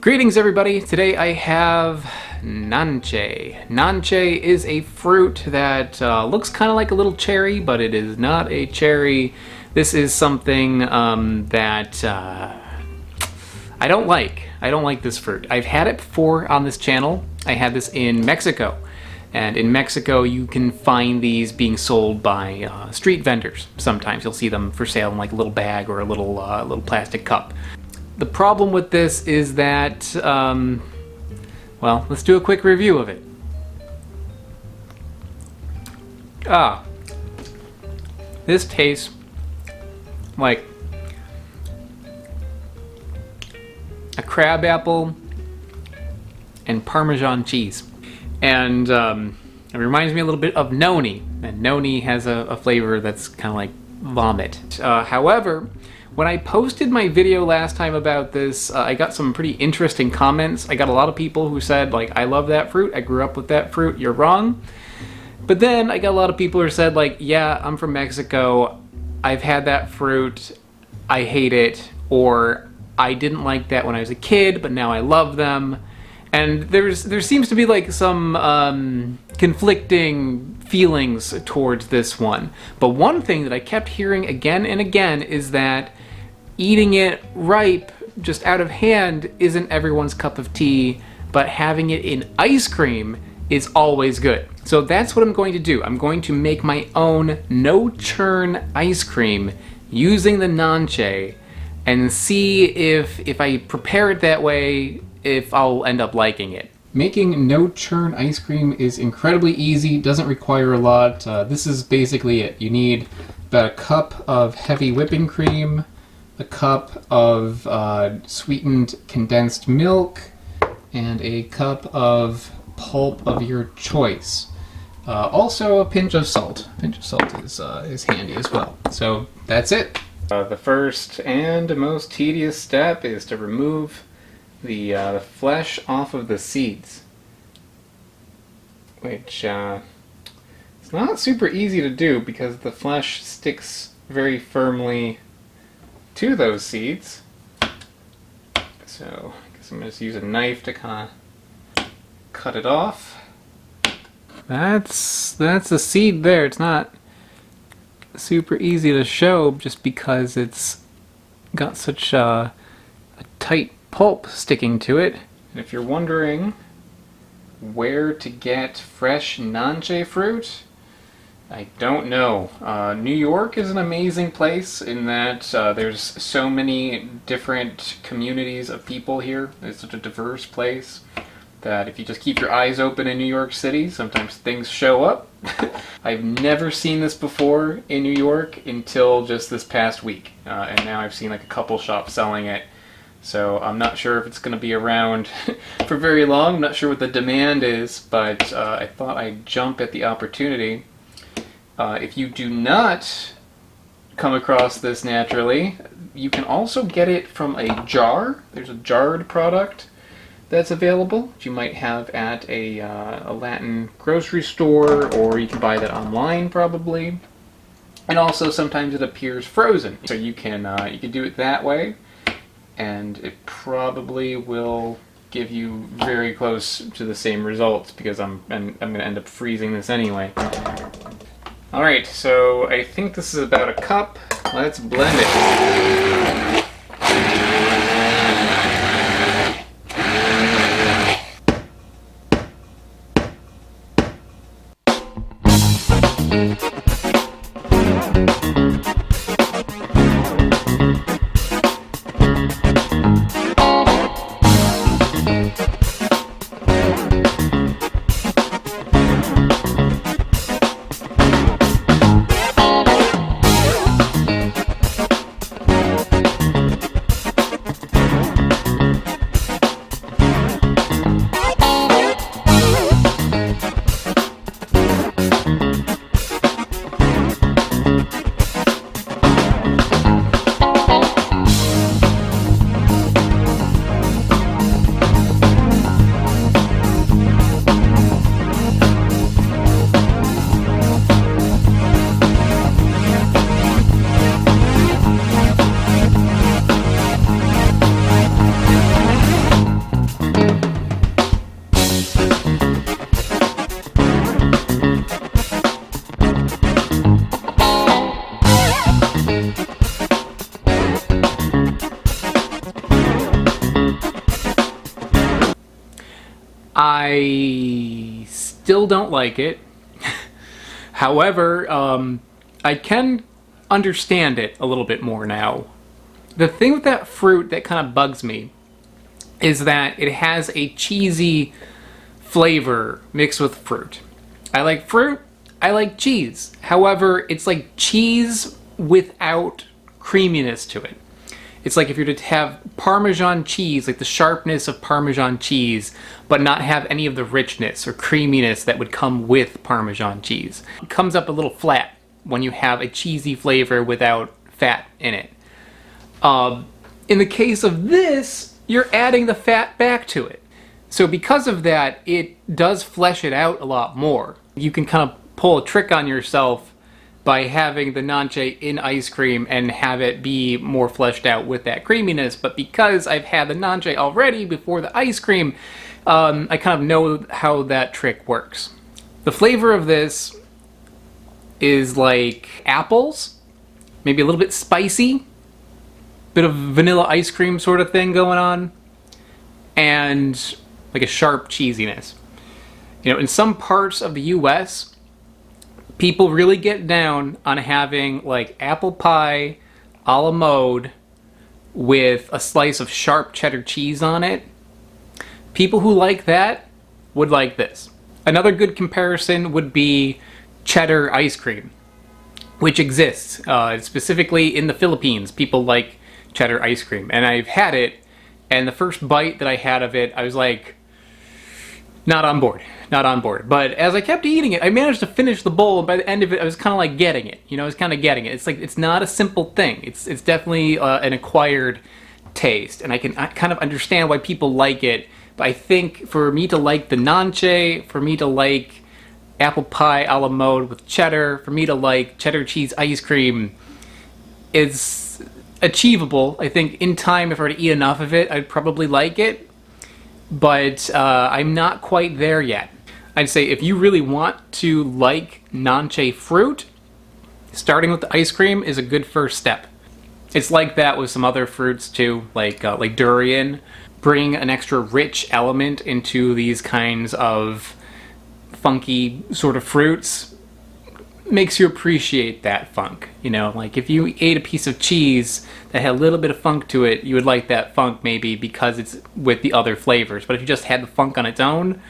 Greetings everybody, today I have Nance. Nance is a fruit that looks kind of like a little cherry, but it is not a cherry. This is something that I don't like. I don't like this fruit. I've had it before on this channel. I had this in Mexico. And in Mexico you can find these being sold by street vendors. Sometimes you'll see them for sale in like a little bag or a little plastic cup. The problem with this is that, well, let's do a quick review of it. This tastes like a crab apple and Parmesan cheese. And it reminds me a little bit of noni, and noni has a flavor that's kind of like vomit. However, when I posted my video last time about this, I got some pretty interesting comments. I got a lot of people who said, like, I love that fruit, I grew up with that fruit, you're wrong. But then I got a lot of people who said, like, yeah, I'm from Mexico, I've had that fruit, I hate it, or I didn't like that when I was a kid, but now I love them. And there seems to be like some conflicting feelings towards this one. But one thing that I kept hearing again and again is that eating it ripe, just out of hand, isn't everyone's cup of tea, but having it in ice cream is always good. So that's what I'm going to do. I'm going to make my own no-churn ice cream using the Nance and see if I prepare it that way, if I'll end up liking it. Making no-churn ice cream is incredibly easy, doesn't require a lot. This is basically it. You need about a cup of heavy whipping cream, a cup of sweetened condensed milk, and a cup of pulp of your choice. Also a pinch of salt. A pinch of salt is handy as well. So that's it. The first and most tedious step is to remove the flesh off of the seeds, which it's not super easy to do because the flesh sticks very firmly to those seeds. So I guess I'm going to use a knife to kind of cut it off. That's a seed there. It's not super easy to show just because it's got such a tight pulp sticking to it. And if you're wondering where to get fresh Nance fruit, I don't know. New York is an amazing place in that there's so many different communities of people here. It's such a diverse place that if you just keep your eyes open in New York City, sometimes things show up. I've never seen this before in New York until just this past week. And now I've seen like a couple shops selling it. So I'm not sure if it's going to be around for very long. I'm not sure what the demand is, but I thought I'd jump at the opportunity. If you do not come across this naturally, you can also get it from a jar. There's a jarred product that's available that you might have at a Latin grocery store, or you can buy that online probably. And also sometimes it appears frozen, so you can do it that way. And it probably will give you very close to the same results because I'm going to end up freezing this anyway. Alright, so I think this is about a cup. Let's blend it. I still don't like it. However, I can understand it a little bit more now. The thing with that fruit that kind of bugs me is that it has a cheesy flavor mixed with fruit. I like fruit, I like cheese. However, it's like cheese without creaminess to it. It's like if you're to have Parmesan cheese, like the sharpness of Parmesan cheese, but not have any of the richness or creaminess that would come with Parmesan cheese. It comes up a little flat when you have a cheesy flavor without fat in it. In the case of this, you're adding the fat back to it. So because of that, it does flesh it out a lot more. You can kind of pull a trick on yourself by having the Nance in ice cream and have it be more fleshed out with that creaminess. But because I've had the Nance already before the ice cream, I kind of know how that trick works. The flavor of this is like apples, maybe a little bit spicy, bit of vanilla ice cream sort of thing going on, and like a sharp cheesiness. You know, in some parts of the US, people really get down on having like apple pie a la mode with a slice of sharp cheddar cheese on it. People who like that would like this. Another good comparison would be cheddar ice cream, which exists specifically in the Philippines. People like cheddar ice cream, and I've had it, and the first bite that I had of it, I was like, not on board. But as I kept eating it, I managed to finish the bowl, and by the end of it, I was kind of like getting it. You know, I was kind of getting it. It's like, it's not a simple thing. It's definitely an acquired taste, and I kind of understand why people like it. But I think for me to like the Nance, for me to like apple pie a la mode with cheddar, for me to like cheddar cheese ice cream, is achievable. I think in time, if I were to eat enough of it, I'd probably like it. But I'm not quite there yet. I'd say if you really want to like Nance fruit, starting with the ice cream is a good first step. It's like that with some other fruits too, like durian. Bring an extra rich element into these kinds of funky sort of fruits. Makes you appreciate that funk. You know, like if you ate a piece of cheese that had a little bit of funk to it, you would like that funk maybe because it's with the other flavors. But if you just had the funk on its own,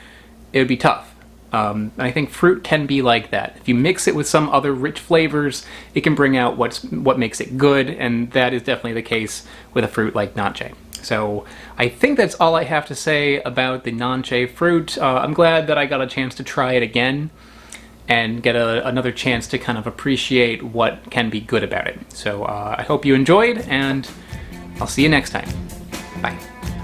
it would be tough. I think fruit can be like that. If you mix it with some other rich flavors, it can bring out what makes it good, and that is definitely the case with a fruit like Nance. So I think that's all I have to say about the Nance fruit. I'm glad that I got a chance to try it again and get another chance to kind of appreciate what can be good about it. So I hope you enjoyed, and I'll see you next time. Bye.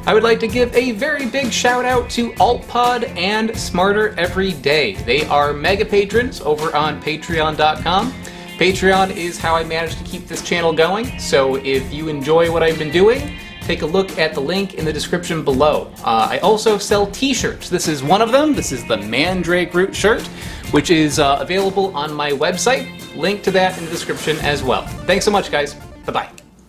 I would like to give a very big shout out to AltPod and Smarter Every Day. They are mega patrons over on patreon.com. Patreon is how I manage to keep this channel going, so if you enjoy what I've been doing, take a look at the link in the description below. I also sell t-shirts. This is one of them. This is the Mandrake Root shirt, which is available on my website. Link to that in the description as well. Thanks so much, guys. Bye-bye.